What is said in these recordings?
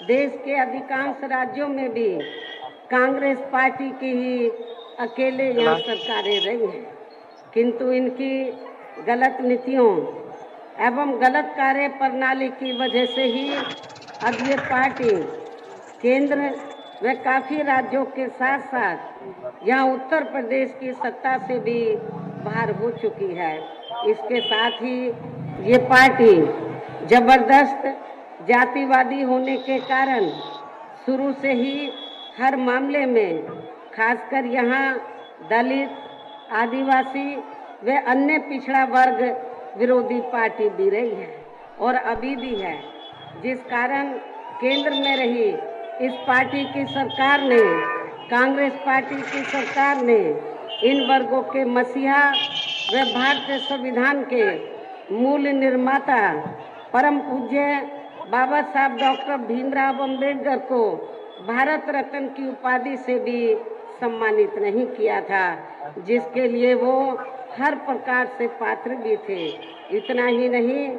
देश के अधिकांश राज्यों में भी कांग्रेस पार्टी की ही अकेले यहाँ सरकारें रही हैं, किंतु इनकी गलत नीतियों एवं गलत कार्य प्रणाली की वजह से ही अब ये पार्टी केंद्र व काफी राज्यों के साथ साथ यहाँ उत्तर प्रदेश की सत्ता से भी बाहर हो चुकी है। इसके साथ ही ये पार्टी जबरदस्त जातिवादी होने के कारण शुरू से ही हर मामले में खासकर यहाँ दलित, आदिवासी व अन्य पिछड़ा वर्ग विरोधी पार्टी भी रही है और अभी भी है, जिस कारण केंद्र में रही इस पार्टी की सरकार ने, कांग्रेस पार्टी की सरकार ने इन वर्गों के मसीहा व भारतीय संविधान के मूल निर्माता परम पूज्य बाबा साहब डॉक्टर भीमराव अंबेडकर को भारत रत्न की उपाधि से भी सम्मानित नहीं किया था, जिसके लिए वो हर प्रकार से पात्र भी थे। इतना ही नहीं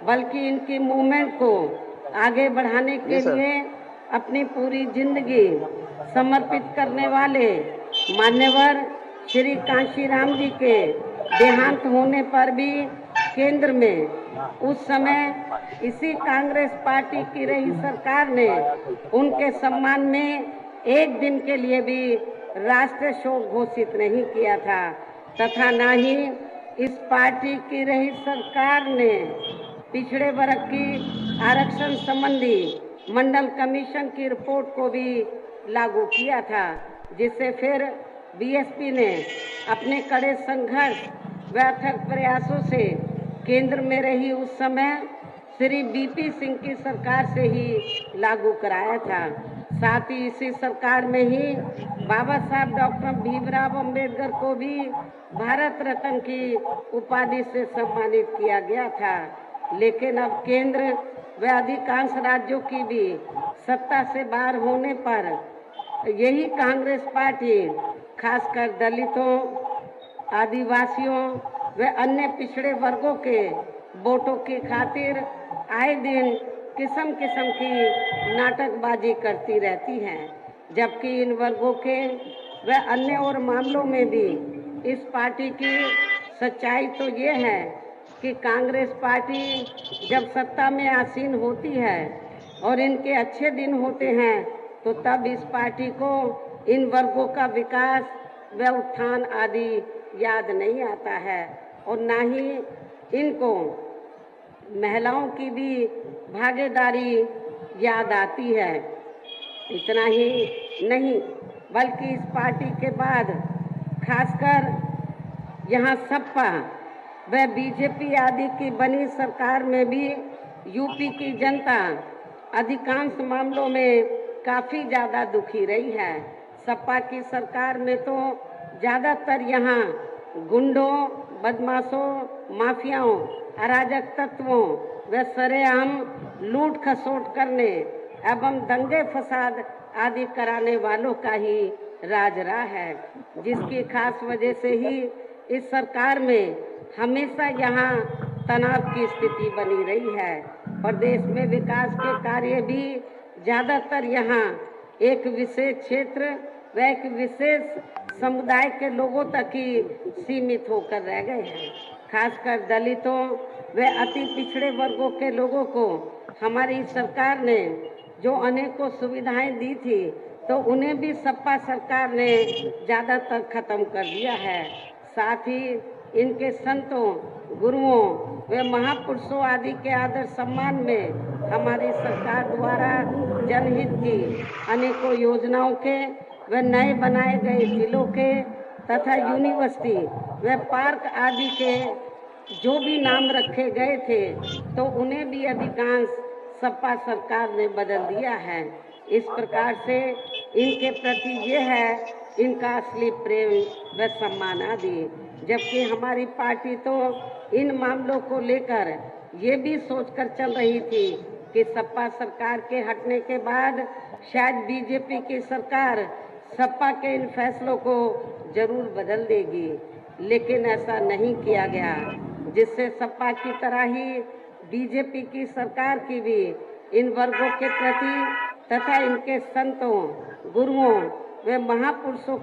बल्कि इनकी मूवमेंट को आगे बढ़ाने के लिए अपनी पूरी जिंदगी समर्पित करने वाले मान्यवर श्री कांशीराम जी के देहांत होने पर भी केंद्र में उस समय इसी कांग्रेस पार्टी की रही सरकार ने उनके सम्मान में एक दिन के लिए भी राष्ट्रीय शोक घोषित नहीं किया था, तथा न ही इस पार्टी की रही सरकार ने पिछड़े वर्ग की आरक्षण संबंधी मंडल कमीशन की रिपोर्ट को भी लागू किया था, जिससे फिर बीएसपी ने अपने कड़े संघर्ष व अथक प्रयासों से केंद्र में रही उस समय श्री बीपी सिंह की सरकार से ही लागू कराया था। साथ ही इसी सरकार में ही बाबा साहब डॉक्टर भीमराव अंबेडकर को भी भारत रत्न की उपाधि से सम्मानित किया गया था। लेकिन अब केंद्र व अधिकांश राज्यों की भी सत्ता से बाहर होने पर यही कांग्रेस पार्टी खासकर दलितों, आदिवासियों व अन्य पिछड़े वर्गों के वोटों की खातिर आए दिन किस्म किस्म की नाटकबाजी करती रहती है, जबकि इन वर्गों के व अन्य और मामलों में भी इस पार्टी की सच्चाई तो ये है कि कांग्रेस पार्टी जब सत्ता में आसीन होती है और इनके अच्छे दिन होते हैं तो तब इस पार्टी को इन वर्गों का विकास व उत्थान आदि याद नहीं आता है और न ही इनको महिलाओं की भी भागीदारी याद आती है। इतना ही नहीं बल्कि इस पार्टी के बाद खासकर यहाँ सपा व बीजेपी आदि की बनी सरकार में भी यूपी की जनता अधिकांश मामलों में काफ़ी ज़्यादा दुखी रही है। सपा की सरकार में तो ज़्यादातर यहाँ गुंडों, बदमाशों, माफियाओं, अराजक तत्वों व सरेआम लूट खसोट करने एवं दंगे फसाद आदि कराने वालों का ही राज रहा है, जिसकी खास वजह से ही इस सरकार में हमेशा यहाँ तनाव की स्थिति बनी रही है। प्रदेश में विकास के कार्य भी ज़्यादातर यहाँ एक विशेष क्षेत्र व एक विशेष समुदाय के लोगों तक ही सीमित होकर रह गए हैं। खासकर दलितों व अति पिछड़े वर्गों के लोगों को हमारी सरकार ने जो अनेकों सुविधाएं दी थी तो उन्हें भी सपा सरकार ने ज़्यादातर खत्म कर दिया है। साथ ही इनके संतों, गुरुओं व महापुरुषों आदि के आदर सम्मान में हमारी सरकार द्वारा जनहित की अनेकों योजनाओं के व नए बनाए गए जिलों के तथा यूनिवर्सिटी व पार्क आदि के जो भी नाम रखे गए थे तो उन्हें भी अधिकांश सपा सरकार ने बदल दिया है। इस प्रकार से इनके प्रति ये है इनका असली प्रेम व सम्मान आदि, जबकि हमारी पार्टी तो इन मामलों को लेकर ये भी सोचकर चल रही थी कि सपा सरकार के हटने के बाद शायद बीजेपी की सरकार सपा के इन फैसलों को जरूर बदल देगी, लेकिन ऐसा नहीं किया गया, जिससे सपा की तरह ही बीजेपी की सरकार की भी इन वर्गों के प्रति तथा इनके संतों, गुरुओं व महापुरुषों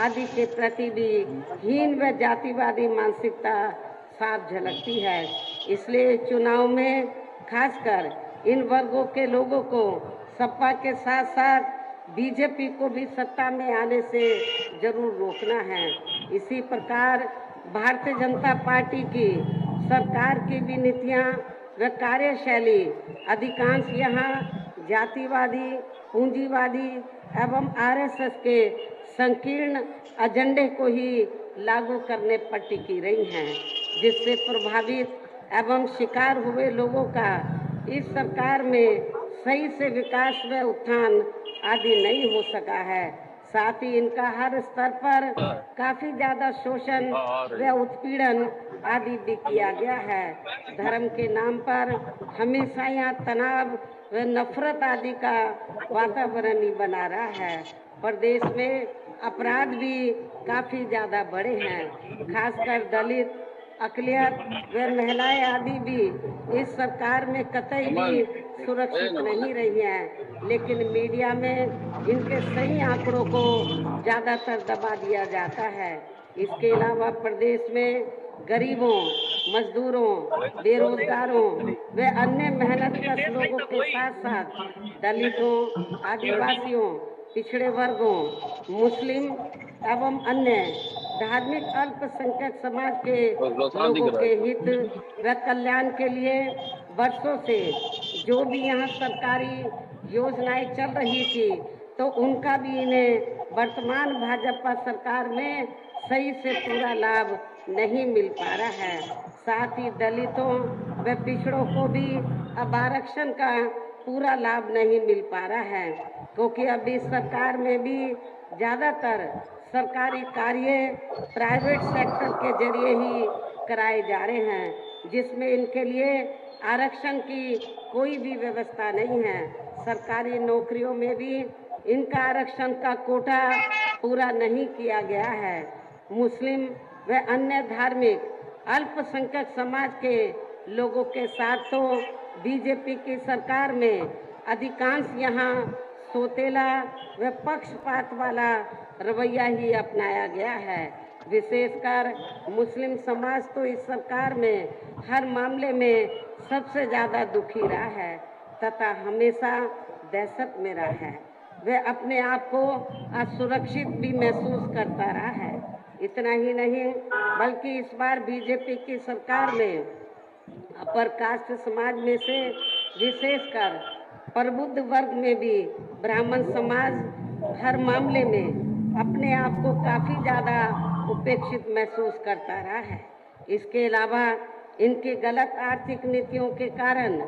आदि के प्रति भी हीन व जातिवादी मानसिकता साफ झलकती है। इसलिए चुनाव में खासकर इन वर्गों के लोगों को सपा के साथ साथ बीजेपी को भी सत्ता में आने से जरूर रोकना है। इसी प्रकार भारतीय जनता पार्टी की सरकार की भी नीतियां व कार्यशैली अधिकांश यहाँ जातिवादी, पूंजीवादी एवं आरएसएस के संकीर्ण एजेंडे को ही लागू करने पर टिकी रही हैं, जिससे प्रभावित एवं शिकार हुए लोगों का इस सरकार में सही से विकास व उत्थान आदि नहीं हो सका है। साथ ही इनका हर स्तर पर काफी ज्यादा शोषण व उत्पीड़न आदि भी किया गया है। धर्म के नाम पर हमेशा यहाँ तनाव व नफरत आदि का वातावरण ही बना रहा है। प्रदेश में अपराध भी काफी ज्यादा बढ़े हैं, खासकर दलित, अकलियत व महिलाएं आदि भी इस सरकार में कतई भी सुरक्षित नहीं रही हैं, लेकिन मीडिया में इनके सही आंकड़ों को ज्यादातर दबा दिया जाता है। इसके अलावा प्रदेश में गरीबों, मजदूरों, बेरोजगारों व अन्य मेहनतकश लोगों के साथ साथ दलितों, आदिवासियों, पिछड़े वर्गों, मुस्लिम एवं अन्य धार्मिक अल्पसंख्यक समाज के लोगों के हित व कल्याण के लिए वर्षों से जो भी यहाँ सरकारी योजनाएं चल रही थी, तो उनका भी इन्हें वर्तमान भाजपा सरकार में सही से पूरा लाभ नहीं मिल पा रहा है। साथ ही दलितों व पिछड़ों को भी अब आरक्षण का पूरा लाभ नहीं मिल पा रहा है, क्योंकि अभी सरकार में भी ज़्यादातर सरकारी कार्य प्राइवेट सेक्टर के जरिए ही कराए जा रहे हैं, जिसमें इनके लिए आरक्षण की कोई भी व्यवस्था नहीं है। सरकारी नौकरियों में भी इनका आरक्षण का कोटा पूरा नहीं किया गया है। मुस्लिम व अन्य धार्मिक अल्पसंख्यक समाज के लोगों के साथ तो बीजेपी की सरकार में अधिकांश यहाँ सोतेला व पक्षपात वाला रवैया ही अपनाया गया है। विशेषकर मुस्लिम समाज तो इस सरकार में हर मामले में सबसे ज़्यादा दुखी रहा है तथा हमेशा दहशत में रहा है। वह अपने आप को असुरक्षित भी महसूस करता रहा है। इतना ही नहीं बल्कि इस बार बीजेपी की सरकार में अपर कास्ट समाज में से विशेषकर प्रबुद्ध वर्ग में भी ब्राह्मण समाज हर मामले में अपने आप को काफ़ी ज़्यादा उपेक्षित महसूस करता रहा है। इसके अलावा इनकी गलत आर्थिक नीतियों के कारण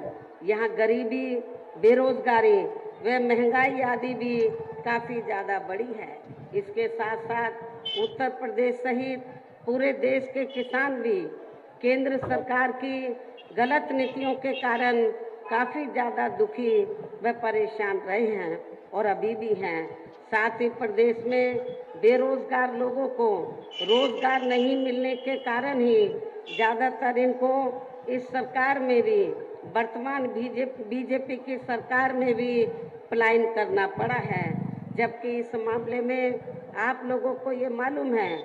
यहाँ गरीबी, बेरोजगारी व महंगाई आदि भी काफ़ी ज़्यादा बढ़ी है। इसके साथ साथ उत्तर प्रदेश सहित पूरे देश के किसान भी केंद्र सरकार की गलत नीतियों के कारण काफ़ी ज़्यादा दुखी व परेशान रहे हैं और अभी भी हैं। साथ ही प्रदेश में बेरोजगार लोगों को रोजगार नहीं मिलने के कारण ही ज़्यादातर इनको इस सरकार में भी वर्तमान बीजेपी की सरकार में भी पलायन करना पड़ा है। जबकि इस मामले में आप लोगों को ये मालूम है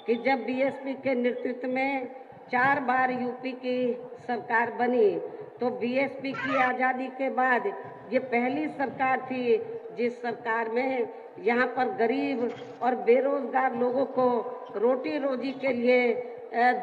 कि जब बीएसपी के नेतृत्व में 4 बार यूपी की सरकार बनी तो बीएसपी की आज़ादी के बाद ये पहली सरकार थी जिस सरकार में यहाँ पर गरीब और बेरोजगार लोगों को रोटी रोजी के लिए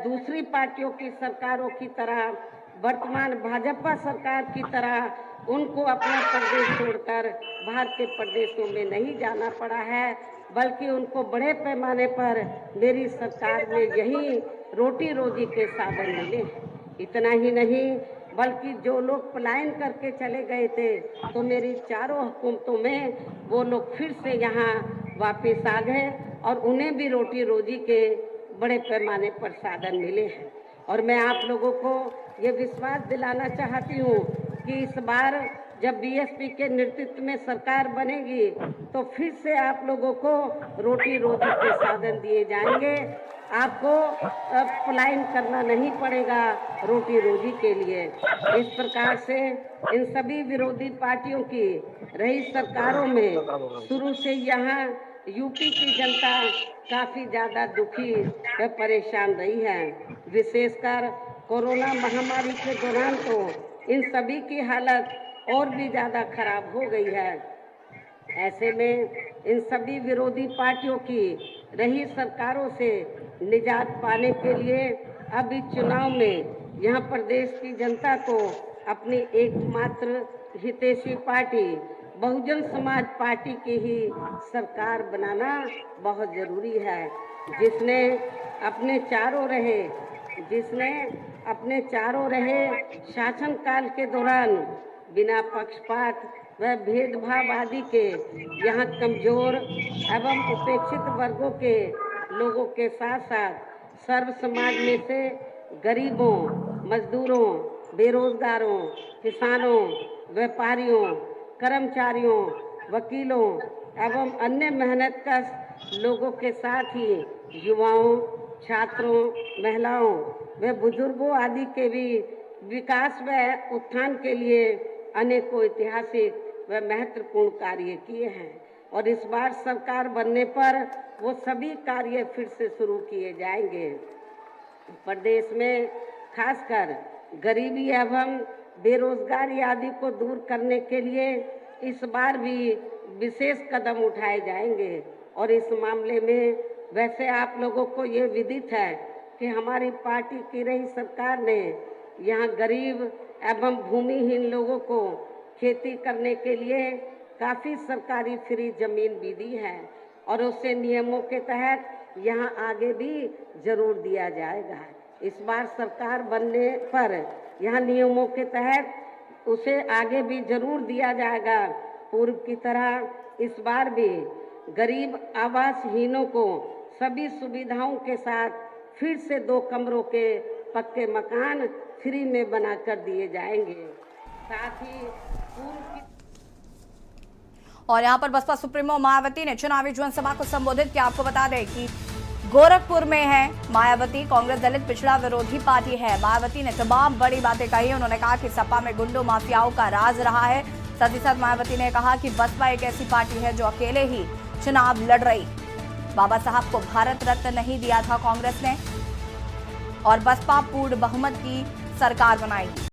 दूसरी पार्टियों की सरकारों की तरह वर्तमान भाजपा सरकार की तरह उनको अपना प्रदेश छोड़कर बाहर के प्रदेशों में नहीं जाना पड़ा है, बल्कि उनको बड़े पैमाने पर मेरी सरकार में यही रोटी रोजी के साधन मिले। इतना ही नहीं बल्कि जो लोग पलायन करके चले गए थे तो मेरी चारों हुकूमतों में वो लोग फिर से यहाँ वापस आ गए और उन्हें भी रोटी रोजी के बड़े पैमाने पर साधन मिले हैं। और मैं आप लोगों को ये विश्वास दिलाना चाहती हूँ कि इस बार जब बीएसपी के नेतृत्व में सरकार बनेगी तो फिर से आप लोगों को रोटी रोजी के साधन दिए जाएंगे। आपको पलायन करना नहीं पड़ेगा रोटी रोजी के लिए। इस प्रकार से इन सभी विरोधी पार्टियों की रही सरकारों में शुरू से यहाँ यूपी की जनता काफी ज्यादा दुखी व परेशान रही है। विशेषकर कोरोना महामारी के दौरान तो इन सभी की हालत और भी ज्यादा खराब हो गई है। ऐसे में इन सभी विरोधी पार्टियों की रही सरकारों से निजात पाने के लिए अब इस चुनाव में यहाँ प्रदेश की जनता को अपनी एकमात्र हितैषी पार्टी बहुजन समाज पार्टी की ही सरकार बनाना बहुत जरूरी है, जिसने अपने चारों रहे शासनकाल के दौरान बिना पक्षपात व भेदभाव आदि के यहाँ कमजोर एवं उपेक्षित वर्गों के लोगों के साथ साथ सर्व समाज में से गरीबों, मजदूरों, बेरोजगारों, किसानों, व्यापारियों, कर्मचारियों, वकीलों एवं अन्य मेहनतकश लोगों के साथ ही युवाओं, छात्रों, महिलाओं व बुजुर्गों आदि के भी विकास व उत्थान के लिए अनेकों ऐतिहासिक व महत्वपूर्ण कार्य किए हैं और इस बार सरकार बनने पर वो सभी कार्य फिर से शुरू किए जाएंगे। प्रदेश में खासकर गरीबी एवं बेरोजगारी आदि को दूर करने के लिए इस बार भी विशेष कदम उठाए जाएंगे और इस मामले में वैसे आप लोगों को ये विदित है कि हमारी पार्टी की रही सरकार ने यहाँ गरीब एवं भूमिहीन लोगों को खेती करने के लिए काफ़ी सरकारी फ्री जमीन भी दी है और उससे नियमों के तहत यहाँ आगे भी जरूर दिया जाएगा। इस बार सरकार बनने पर यहाँ नियमों के तहत उसे आगे भी जरूर दिया जाएगा। पूर्व की तरह इस बार भी गरीब आवासहीनों को सभी सुविधाओं के साथ फिर से 2 कमरों के पक्के मकान फ्री में बनाकर दिए जाएंगे। साथ ही पूर्व की और यहां पर बसपा सुप्रीमो मायावती ने चुनावी जनसभा को संबोधित किया। आपको बता दें कि गोरखपुर में है मायावती, कांग्रेस दलित पिछड़ा विरोधी पार्टी है। मायावती ने तमाम बड़ी बातें कही। उन्होंने कहा कि सपा में गुंडों माफियाओं का राज रहा है। साथ ही साथ मायावती ने कहा कि बसपा एक ऐसी पार्टी है जो अकेले ही चुनाव लड़ रही। बाबा साहब को भारत रत्न नहीं दिया था कांग्रेस ने और बसपा पूर्ण बहुमत की सरकार बनाएगी।